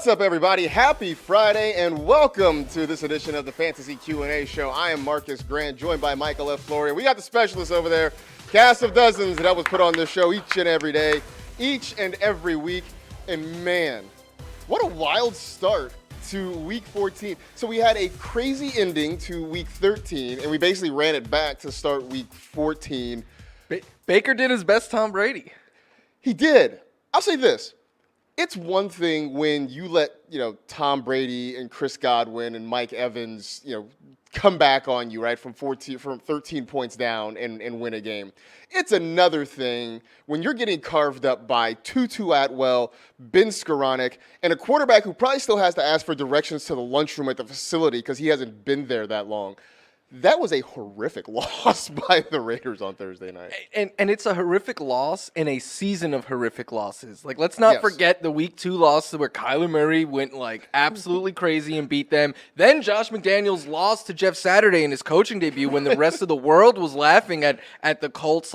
What's up, everybody? Happy Friday, and welcome to this edition of the Fantasy Q&A Show. I am Marcus Grant, joined by Michael F. Floria. We got the specialists over there, cast of dozens that help us put on this show each and every day, each and every week. And man, what a wild start to Week 14. So we had a crazy ending to Week 13, and we basically ran it back to start Week 14. Baker did his best Tom Brady. He did. I'll say this. It's one thing when you let, Tom Brady and Chris Godwin and Mike Evans, come back on you, right, from 13 points down and win a game. It's another thing when you're getting carved up by Tutu Atwell, Ben Skoranek, and a quarterback who probably still has to ask for directions to the lunchroom at the facility because he hasn't been there that long. That was a horrific loss by the Raiders on Thursday night. And it's a horrific loss in a season of horrific losses. Like, let's not forget the Week 2 loss where Kyler Murray went, absolutely crazy and beat them. Then Josh McDaniels lost to Jeff Saturday in his coaching debut when the rest of the world was laughing at the Colts.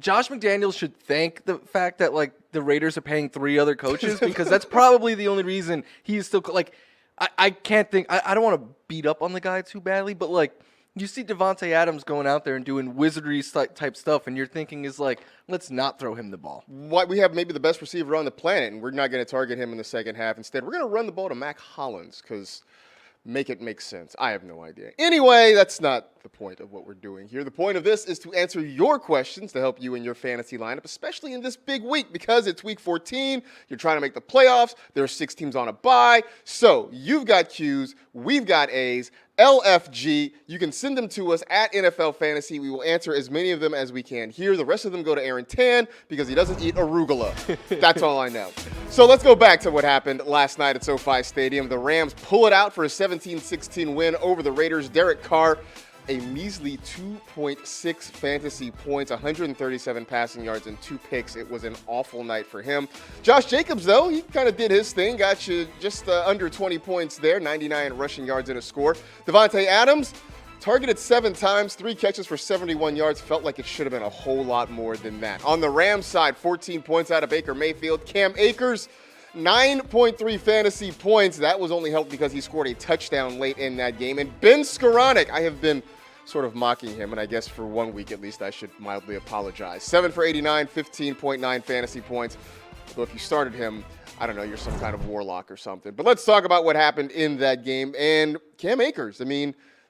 Josh McDaniels should thank the fact that, the Raiders are paying 3 other coaches because that's probably the only reason he's still, I can't think. I don't want to beat up on the guy too badly, but you see Devontae Adams going out there and doing wizardry type stuff, and you're thinking let's not throw him the ball. We have maybe the best receiver on the planet, and we're not going to target him in the second half. Instead, we're going to run the ball to Mac Hollins because make it make sense. I have no idea. Anyway, that's not the point of what we're doing here. The point of this is to answer your questions to help you in your fantasy lineup, especially in this big week because it's Week 14. You're trying to make the playoffs. There are 6 teams on a bye. So you've got Q's. We've got A's. LFG. You can send them to us at NFL Fantasy. We will answer as many of them as we can here. The rest of them go to Aaron Tan because he doesn't eat arugula. That's all I know. So let's go back to what happened last night at SoFi Stadium. The Rams pull it out for a 17-16 win over the Raiders. Derek Carr, a measly 2.6 fantasy points, 137 passing yards, and 2 picks. It was an awful night for him. Josh Jacobs, though, he kind of did his thing. Got you just under 20 points there, 99 rushing yards and a score. Devontae Adams, targeted 7 times, 3 catches for 71 yards. Felt like it should have been a whole lot more than that. On the Rams side, 14 points out of Baker Mayfield. Cam Akers, 9.3 fantasy points. That was only helped because he scored a touchdown late in that game. And Ben Skoranek, I have been sort of mocking him, and I guess for 1 week at least I should mildly apologize. 7 for 89, 15.9 fantasy points. Although if you started him, I don't know, you're some kind of warlock or something. But let's talk about what happened in that game. And Cam Akers,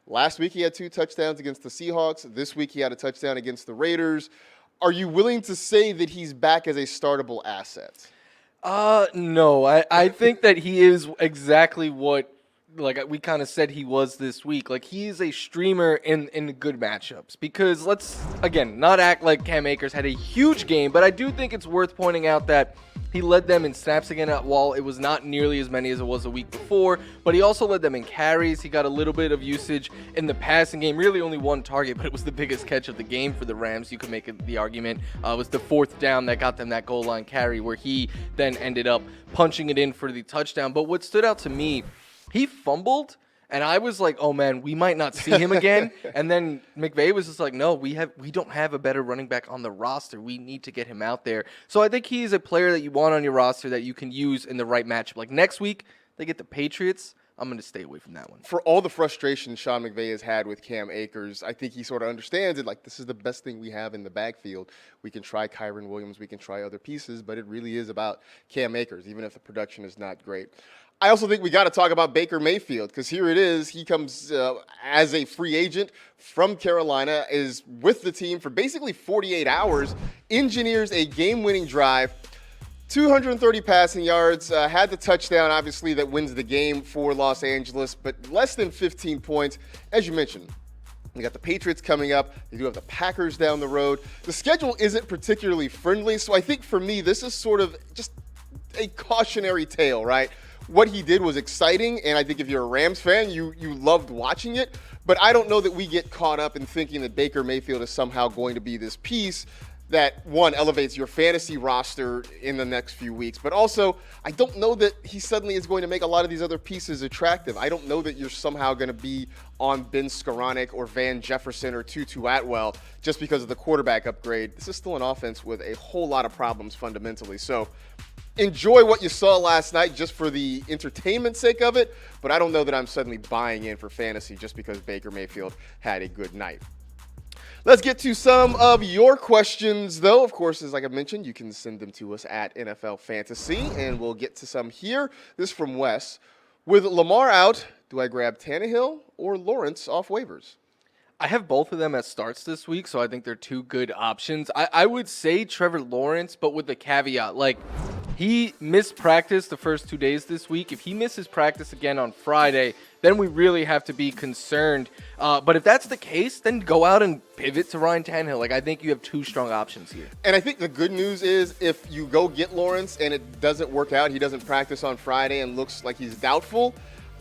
last week he had 2 touchdowns against the Seahawks. This week he had a touchdown against the Raiders. Are you willing to say that he's back as a startable asset? No. I think that he is exactly what we kind of said he was this week. He is a streamer in good matchups because let's, again, not act like Cam Akers had a huge game, but I do think it's worth pointing out that he led them in snaps again at Wall. It was not nearly as many as it was a week before, but he also led them in carries. He got a little bit of usage in the passing game, really only 1 target, but it was the biggest catch of the game for the Rams. You could make the argument. It was the 4th down that got them that goal line carry where he then ended up punching it in for the touchdown. But what stood out to me, he fumbled, and I was like, oh, man, we might not see him again. And then McVay was just like, no, we don't have a better running back on the roster. We need to get him out there. So I think he's a player that you want on your roster that you can use in the right matchup. Next week, they get the Patriots. I'm going to stay away from that one. For all the frustration Sean McVay has had with Cam Akers, I think he sort of understands it. This is the best thing we have in the backfield. We can try Kyron Williams. We can try other pieces, but it really is about Cam Akers, even if the production is not great. I also think we got to talk about Baker Mayfield because here it is. He comes as a free agent from Carolina, is with the team for basically 48 hours, engineers a game-winning drive, 230 passing yards, had the touchdown, obviously, that wins the game for Los Angeles, but less than 15 points. As you mentioned, we got the Patriots coming up. They do have the Packers down the road. The schedule isn't particularly friendly, so I think for me, this is sort of just a cautionary tale, right? What he did was exciting, and I think if you're a Rams fan, you loved watching it. But I don't know that we get caught up in thinking that Baker Mayfield is somehow going to be this piece that, one, elevates your fantasy roster in the next few weeks. But also, I don't know that he suddenly is going to make a lot of these other pieces attractive. I don't know that you're somehow going to be on Ben Skoranek or Van Jefferson or Tutu Atwell just because of the quarterback upgrade. This is still an offense with a whole lot of problems fundamentally. So enjoy what you saw last night just for the entertainment sake of it, but I don't know that I'm suddenly buying in for fantasy just because Baker Mayfield had a good night. Let's get to some of your questions, though. Of course, as like I mentioned, you can send them to us at NFL Fantasy, and we'll get to some here. This is from Wes. With Lamar out, do I grab Tannehill or Lawrence off waivers? I have both of them as starts this week, so I think they're two good options. I would say Trevor Lawrence, but with the caveat, like, he missed practice the first 2 days this week. If he misses practice again on Friday, then we really have to be concerned. But if that's the case, then go out and pivot to Ryan Tannehill. Like, I think you have two strong options here. And I think the good news is if you go get Lawrence and it doesn't work out, he doesn't practice on Friday and looks like he's doubtful,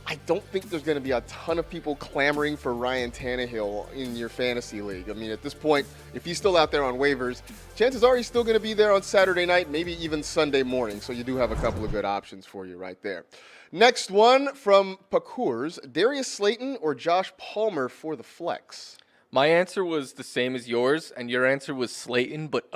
I don't think there's going to be a ton of people clamoring for Ryan Tannehill in your fantasy league. I mean, at this point, if he's still out there on waivers, chances are he's still going to be there on Saturday night, maybe even Sunday morning. So you do have a couple of good options for you right there. Next one from Pacours, Darius Slayton or Josh Palmer for the flex? My answer was the same as yours, and your answer was Slayton, but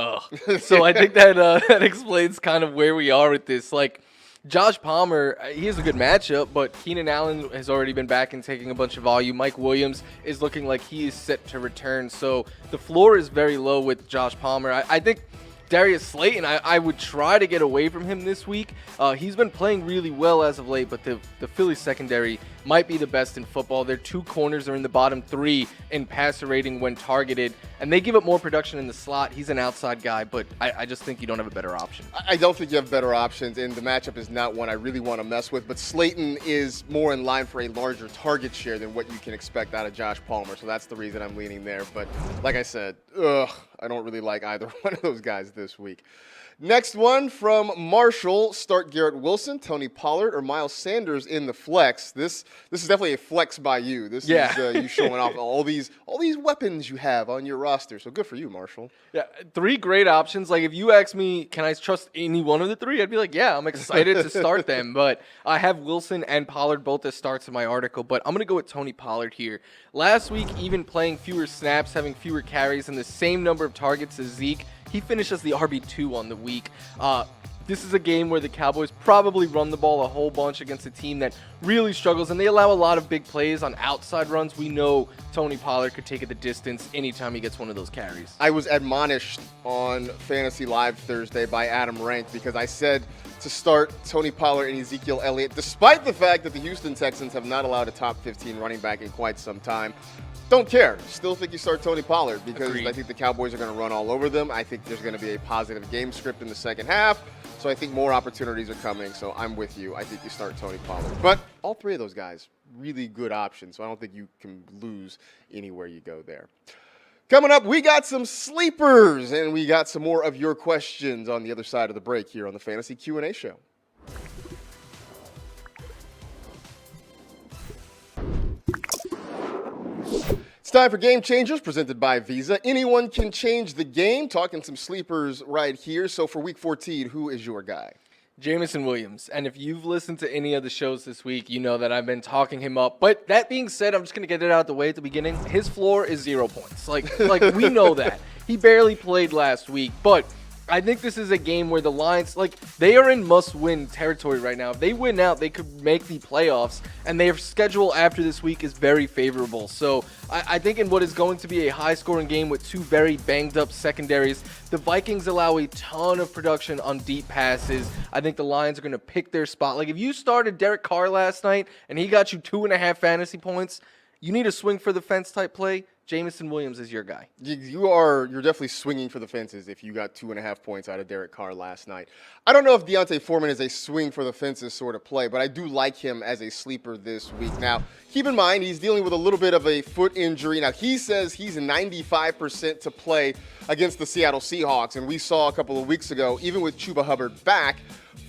So I think that that explains kind of where we are with this. Like, Josh Palmer, he has a good matchup, but Keenan Allen has already been back and taking a bunch of volume. Mike Williams is looking like he is set to return. So the floor is very low with Josh Palmer. I think Darius Slayton, I would try to get away from him this week. He's been playing really well as of late, but the Phillies secondary might be the best in football. Their two corners are in the bottom three in passer rating when targeted, and they give up more production in the slot. He's an outside guy, but I just think you don't have a better option. I don't think you have better options, and the matchup is not one I really want to mess with, but Slayton is more in line for a larger target share than what you can expect out of Josh Palmer, so that's the reason I'm leaning there. But like I said, I don't really like either one of those guys this week. Next one from Marshall, start Garrett Wilson, Tony Pollard, or Miles Sanders in the flex. This is definitely a flex by you. This is you showing off all these weapons you have on your roster. So good for you, Marshall. Yeah, three great options. Like, if you ask me, can I trust any one of the three? I'd be like, yeah, I'm excited to start them. But I have Wilson and Pollard both as starts in my article. But I'm going to go with Tony Pollard here. Last week, even playing fewer snaps, having fewer carries, and the same number of targets as Zeke, he finished as the RB2 on the week. This is a game where the Cowboys probably run the ball a whole bunch against a team that really struggles, and they allow a lot of big plays on outside runs. We know Tony Pollard could take it the distance anytime he gets one of those carries. I was admonished on Fantasy Live Thursday by Adam Rank because I said to start Tony Pollard and Ezekiel Elliott, despite the fact that the Houston Texans have not allowed a top 15 running back in quite some time. Don't care. Still think you start Tony Pollard because Agreed. I think the Cowboys are going to run all over them. I think there's going to be a positive game script in the second half. So I think more opportunities are coming. So I'm with you. I think you start Tony Pollard. But all three of those guys, really good options. So I don't think you can lose anywhere you go there. Coming up, we got some sleepers, and we got some more of your questions on the other side of the break here on the Fantasy Q&A Show. It's time for Game Changers, presented by Visa. Anyone can change the game. Talking some sleepers right here. So for Week 14, who is your guy? Jameson Williams. And if you've listened to any of the shows this week, you know that I've been talking him up. But that being said, I'm just going to get it out of the way at the beginning. His floor is 0 points. Like we know that. He barely played last week, but I think this is a game where the Lions, they are in must-win territory right now. If they win out, they could make the playoffs, and their schedule after this week is very favorable. So I think in what is going to be a high-scoring game with two very banged-up secondaries, the Vikings allow a ton of production on deep passes. I think the Lions are going to pick their spot. Like, if you started Derek Carr last night, and he got you 2.5 fantasy points, you need a swing for the fence type play. Jameson Williams is your guy. You're definitely swinging for the fences if you got 2.5 points out of Derek Carr last night. I don't know if Deontay Foreman is a swing for the fences sort of play, but I do like him as a sleeper this week. Now, keep in mind, he's dealing with a little bit of a foot injury. Now, he says he's 95% to play against the Seattle Seahawks, and we saw a couple of weeks ago, even with Chuba Hubbard back,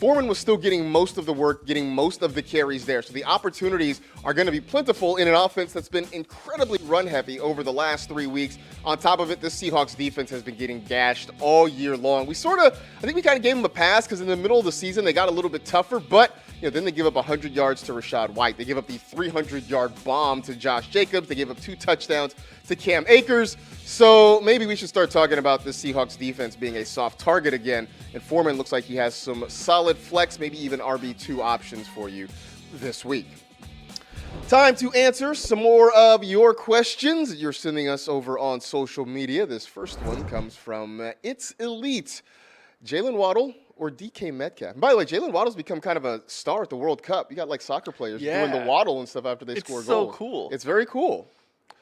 Foreman was still getting most of the work, getting most of the carries there. So the opportunities are going to be plentiful in an offense that's been incredibly run-heavy over the last 3 weeks. On top of it, this Seahawks defense has been getting gashed all year long. I think we kind of gave them a pass because in the middle of the season, they got a little bit tougher, but Then they give up 100 yards to Rachaad White. They give up the 300-yard bomb to Josh Jacobs. They give up 2 touchdowns to Cam Akers. So maybe we should start talking about the Seahawks defense being a soft target again. And Foreman looks like he has some solid flex, maybe even RB2 options for you this week. Time to answer some more of your questions that you're sending us over on social media. This first one comes from It's Elite. Jalen Waddle or DK Metcalf? And by the way, Jalen Waddle's become kind of a star at the World Cup. You got like soccer players doing the waddle and stuff after they score goals. It's so cool. It's very cool.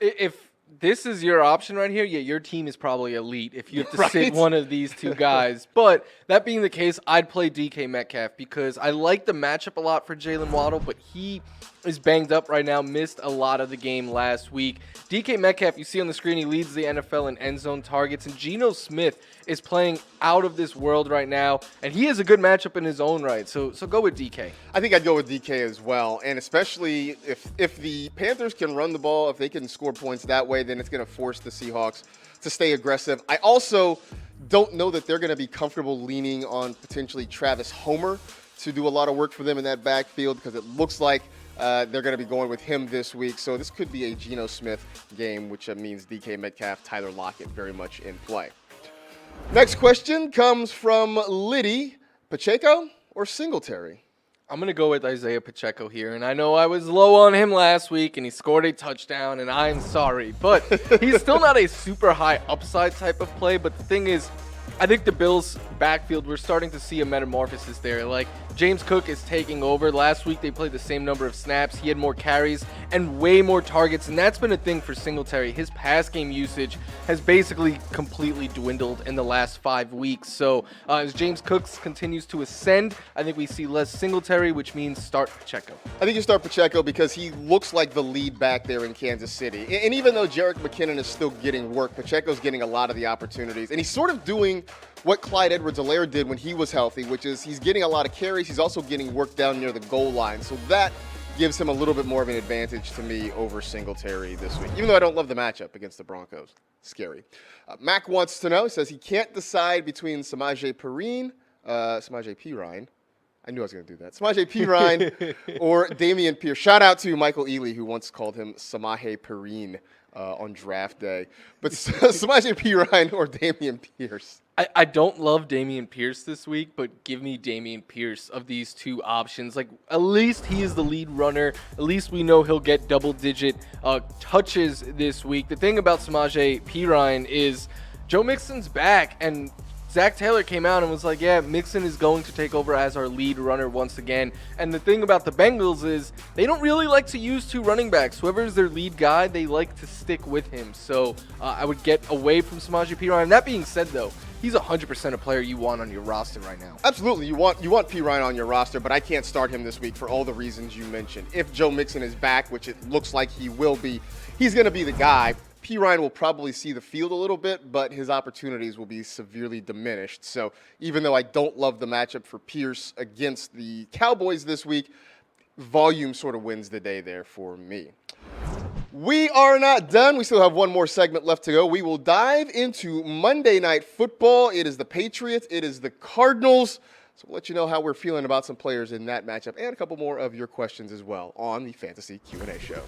If this is your option right here, yeah, your team is probably elite if you have to sit one of these two guys. But that being the case, I'd play DK Metcalf because I like the matchup a lot for Jalen Waddle, but he is banged up right now, missed a lot of the game last week. DK Metcalf, you see on the screen, he leads the NFL in end zone targets, and Geno Smith is playing out of this world right now, and he has a good matchup in his own right. So go with DK. I think I'd go with DK as well, and especially if the Panthers can run the ball, if they can score points that way, then it's going to force the Seahawks to stay aggressive. I also don't know that they're going to be comfortable leaning on potentially Travis Homer to do a lot of work for them in that backfield because it looks like they're going to be going with him this week. So this could be a Geno Smith game, which means DK Metcalf, Tyler Lockett very much in play. Next question comes from Liddy. Pacheco or Singletary? I'm going to go with Isaiah Pacheco here, and I know I was low on him last week, and he scored a touchdown, and I'm sorry. But he's still not a super high upside type of play, but the thing is, I think the Bills' backfield, we're starting to see a metamorphosis there. Like, James Cook is taking over. Last week, they played the same number of snaps. He had more carries and way more targets, and that's been a thing for Singletary. His pass game usage has basically completely dwindled in the last 5 weeks. So, as James Cook continues to ascend, I think we see less Singletary, which means start Pacheco. I think you start Pacheco because he looks like the lead back there in Kansas City. And even though Jerick McKinnon is still getting work, Pacheco's getting a lot of the opportunities. And he's sort of doing what Clyde Edwards-Helaire did when he was healthy, which is he's getting a lot of carries. He's also getting work down near the goal line. So that gives him a little bit more of an advantage to me over Singletary this week, even though I don't love the matchup against the Broncos. Scary. Mac wants to know, says he can't decide between Samaje Perine, I knew I was going to do that. Samaje Perine or Dameon Pierce. Shout out to Michael Ealy, who once called him Samaje Perine on draft day. But Samaje Perine or Dameon Pierce. I don't love Dameon Pierce this week, but give me Dameon Pierce of these two options. Like, at least he is the lead runner. At least we know he'll get double-digit touches this week. The thing about Samaje Perine is Joe Mixon's back, and Zach Taylor came out and was like, yeah, Mixon is going to take over as our lead runner once again. And the thing about the Bengals is they don't really like to use two running backs. Whoever is their lead guy, they like to stick with him. So I would get away from Samaje Perine. That being said, though, he's 100% a player you want on your roster right now. Absolutely. You want Perine on your roster, but I can't start him this week for all the reasons you mentioned. If Joe Mixon is back, which it looks like he will be, he's going to be the guy. Perine will probably see the field a little bit, but his opportunities will be severely diminished. So even though I don't love the matchup for Pierce against the Cowboys this week, volume sort of wins the day there for me. We are not done. We still have one more segment left to go. We will dive into Monday Night Football. It is the Patriots. It is the Cardinals. So we'll let you know how we're feeling about some players in that matchup and a couple more of your questions as well on the Fantasy Q&A show.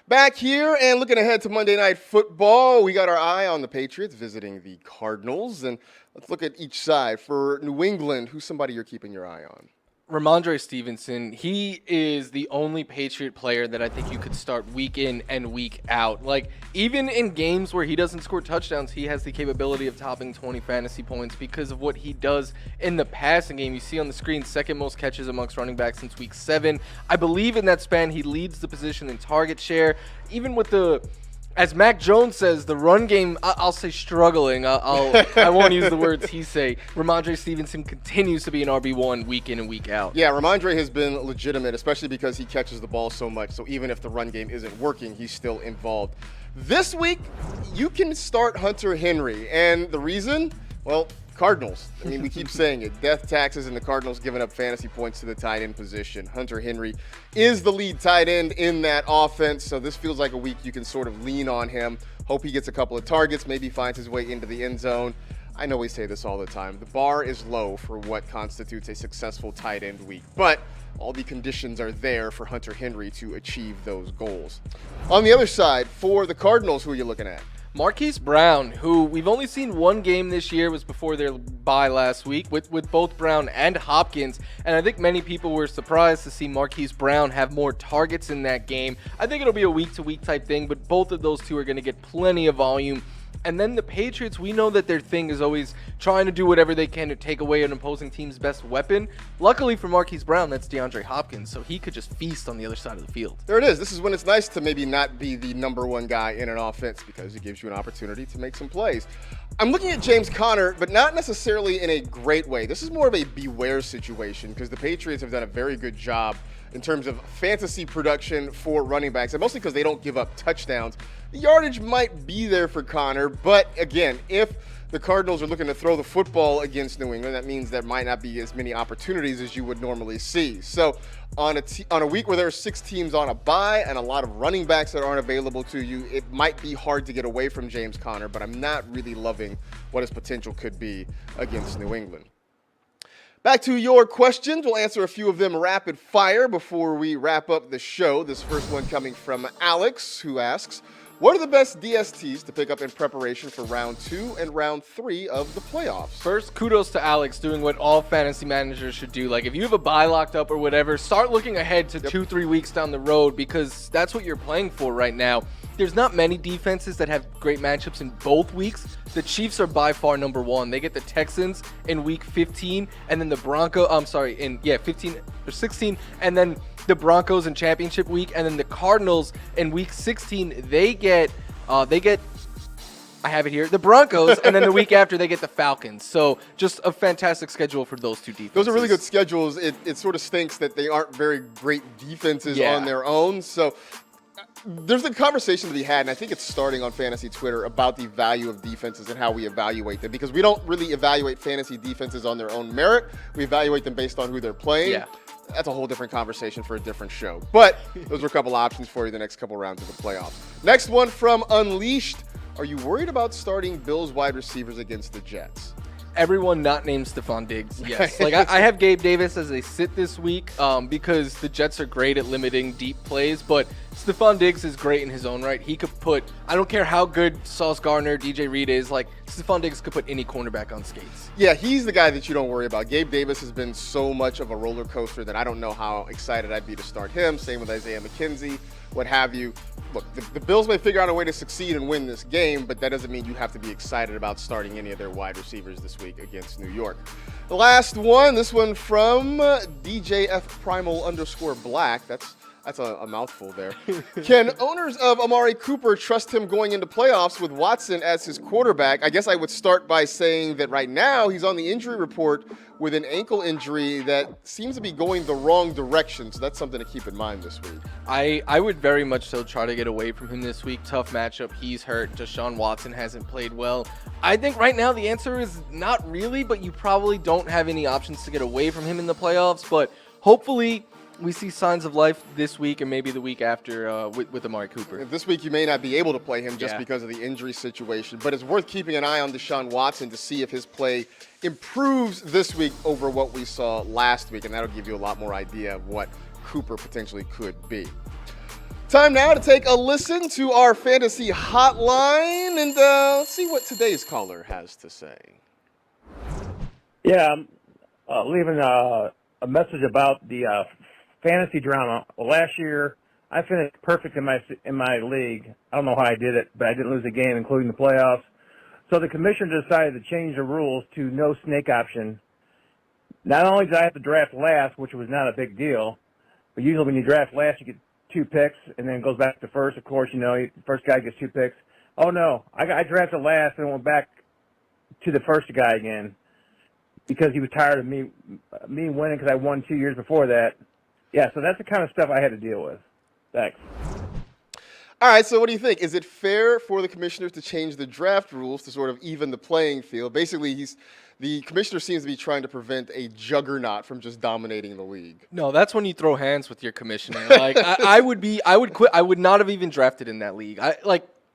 Back here and looking ahead to Monday Night Football, we got our eye on the Patriots visiting the Cardinals. And let's look at each side. For New England, who's somebody you're keeping your eye on? Ramondre Stevenson, he is the only Patriot player that I think you could start week in and week out. Like, even in games where he doesn't score touchdowns, he has the capability of topping 20 fantasy points because of what he does in the passing game. You see on the screen, second most catches amongst running backs since week 7. I believe in that span, he leads the position in target share. Even with the, as Mac Jones says, the run game, I'll say struggling. I won't use the words he say. Ramondre Stevenson continues to be an RB1 week in and week out. Yeah, Ramondre has been legitimate, especially because he catches the ball so much. So even if the run game isn't working, he's still involved. This week, you can start Hunter Henry. And the reason? Well, Cardinals. I mean, we keep saying it. Death taxes and the Cardinals giving up fantasy points to the tight end position. Hunter Henry is the lead tight end in that offense, so this feels like a week you can sort of lean on him. Hope he gets a couple of targets, maybe finds his way into the end zone. I know we say this all the time. The bar is low for what constitutes a successful tight end week, but all the conditions are there for Hunter Henry to achieve those goals. On the other side, for the Cardinals, who are you looking at? Marquise Brown, who we've only seen one game this year, was before their bye last week with both Brown and Hopkins. And I think many people were surprised to see Marquise Brown have more targets in that game. I think it'll be a week-to-week type thing, but both of those two are going to get plenty of volume. And then the Patriots, we know that their thing is always trying to do whatever they can to take away an opposing team's best weapon. Luckily for Marquise Brown, that's DeAndre Hopkins, so he could just feast on the other side of the field. There it is. This is when it's nice to maybe not be the number one guy in an offense because it gives you an opportunity to make some plays. I'm looking at James Conner, but not necessarily in a great way. This is more of a beware situation because the Patriots have done a very good job in terms of fantasy production for running backs, and mostly because they don't give up touchdowns. The yardage might be there for Conner, but again, if the Cardinals are looking to throw the football against New England, that means there might not be as many opportunities as you would normally see. So on a week where there are 6 teams on a bye and a lot of running backs that aren't available to you, it might be hard to get away from James Conner, but I'm not really loving what his potential could be against New England. Back to your questions. We'll answer a few of them rapid fire before we wrap up the show. This first one coming from Alex, who asks, what are the best DSTs to pick up in preparation for round 2 and round 3 of the playoffs? First, kudos to Alex doing what all fantasy managers should do. Like, if you have a bye locked up or whatever, start looking ahead to 2-3 weeks down the road because that's what you're playing for right now. There's not many defenses that have great matchups in both weeks. The Chiefs are by far number 1. They get the Texans in week 15, and then the in 15 or 16, and then the Broncos in championship week, and then the Cardinals in week 16. They get I have it here, the Broncos, and then the week after they get the Falcons. So just a fantastic schedule for those two defenses. Those are really good schedules. It sort of stinks that they aren't very great defenses on their own. So there's a conversation to be had, and I think it's starting on fantasy Twitter about the value of defenses and how we evaluate them, because we don't really evaluate fantasy defenses on their own merit. We evaluate them based on who they're playing. Yeah. That's a whole different conversation for a different show. But those are a couple options for you the next couple rounds of the playoffs. Next one from Unleashed. Are you worried about starting Bills wide receivers against the Jets? Everyone not named Stephon Diggs, yes. Like I have Gabe Davis as a sit this week because the Jets are great at limiting deep plays, but Stephon Diggs is great in his own right. He could put, I don't care how good Sauce Gardner, DJ Reed is, like Stephon Diggs could put any cornerback on skates. Yeah, he's the guy that you don't worry about. Gabe Davis has been so much of a roller coaster that I don't know how excited I'd be to start him. Same with Isaiah McKenzie, what have you. Look, the Bills may figure out a way to succeed and win this game, but that doesn't mean you have to be excited about starting any of their wide receivers this week against New York. The last one, this one from DJF Primal _Black. That's a mouthful there. Can owners of Amari Cooper trust him going into playoffs with Watson as his quarterback? I guess I would start by saying that right now he's on the injury report with an ankle injury that seems to be going the wrong direction. So that's something to keep in mind this week. I would very much so try to get away from him this week. Tough matchup. He's hurt. Deshaun Watson hasn't played well. I think right now the answer is not really, but you probably don't have any options to get away from him in the playoffs. But hopefully we see signs of life this week and maybe the week after with Amari Cooper. This week you may not be able to play him just because of the injury situation, but it's worth keeping an eye on Deshaun Watson to see if his play improves this week over what we saw last week, and that'll give you a lot more idea of what Cooper potentially could be. Time now to take a listen to our fantasy hotline, and let's see what today's caller has to say. Yeah, I'm leaving a message about the fantasy drama. Well, last year I finished perfect in my league. I don't know how I did it, but I didn't lose a game, including the playoffs. So the commissioner decided to change the rules to no snake option. Not only did I have to draft last, which was not a big deal, but usually when you draft last, you get 2 picks, and then it goes back to first. Of course, the first guy gets 2 picks. Oh no, I drafted last and went back to the first guy again because he was tired of me winning because I won 2 years before that. Yeah, so that's the kind of stuff I had to deal with. Thanks. All right, so what do you think? Is it fair for the commissioners to change the draft rules to sort of even the playing field? Basically, the commissioner seems to be trying to prevent a juggernaut from just dominating the league. No, that's when you throw hands with your commissioner. Like I would quit. I would not have even drafted in that league.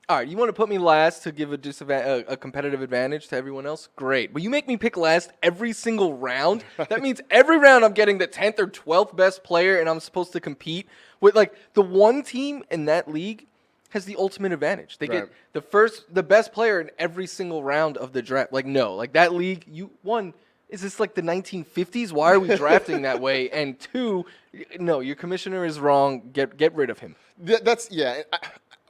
All right, you want to put me last to give a competitive advantage to everyone else? Great. But you make me pick last every single round. That means every round I'm getting the 10th or 12th best player, and I'm supposed to compete with, like, the one team in that league has the ultimate advantage. They get the best player in every single round of the draft. Like, no. Like, that league, is this like the 1950s? Why are we drafting that way? And two, no, your commissioner is wrong. Get rid of him.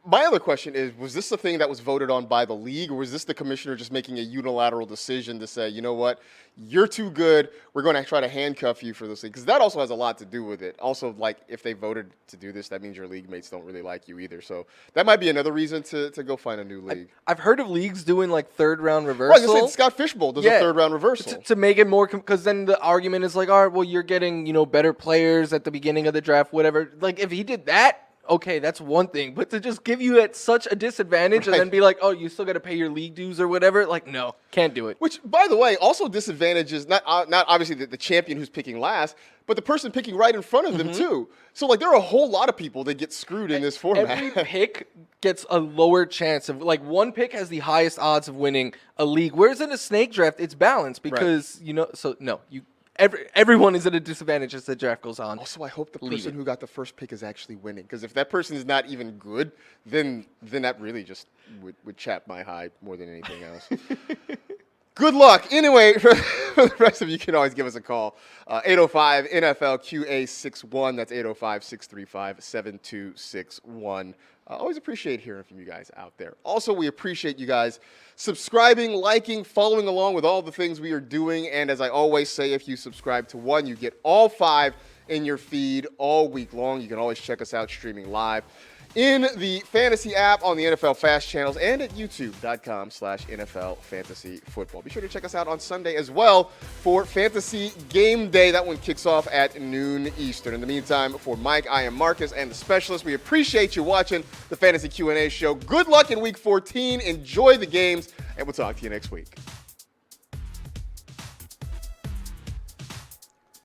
My other question is, was this a thing that was voted on by the league, or was this the commissioner just making a unilateral decision to say, you know what, you're too good, we're going to try to handcuff you for this thing? Because that also has a lot to do with it. Also, like, if they voted to do this, that means your league mates don't really like you either. So that might be another reason to go find a new league. I've heard of leagues doing, like, third-round reversal. Right, Scott Fishbowl does a third-round reversal. To make it more, because then the argument is like, all right, well, you're getting, better players at the beginning of the draft, whatever. Like, if he did that, okay, that's one thing. But to just give you at such a disadvantage and then be like, oh, you still got to pay your league dues or whatever, like, no, can't do it. Which, by the way, also disadvantages not obviously the champion who's picking last, but the person picking right in front of them, too. So, like, there are a whole lot of people that get screwed in this format. Every pick gets a lower chance of, like, one pick has the highest odds of winning a league. Whereas in a snake draft, it's balanced because, everyone is at a disadvantage as the draft goes on. Also, I hope the person who got the first pick is actually winning, because if that person is not even good, then that really just would chap my hide more than anything else. Good luck. Anyway, for the rest of you, can always give us a call. 805-NFL-QA61. That's 805-635-7261. Always appreciate hearing from you guys out there. Also, we appreciate you guys subscribing, liking, following along with all the things we are doing. And as I always say, if you subscribe to one, you get all 5 in your feed all week long. You can always check us out streaming live in the Fantasy app, on the NFL Fast channels, and at youtube.com/NFL Fantasy Football. Be sure to check us out on Sunday as well for Fantasy Game Day. That one kicks off at noon Eastern. In the meantime, for Mike, I am Marcus, and the Specialist. We appreciate you watching the Fantasy Q&A show. Good luck in Week 14. Enjoy the games, and we'll talk to you next week.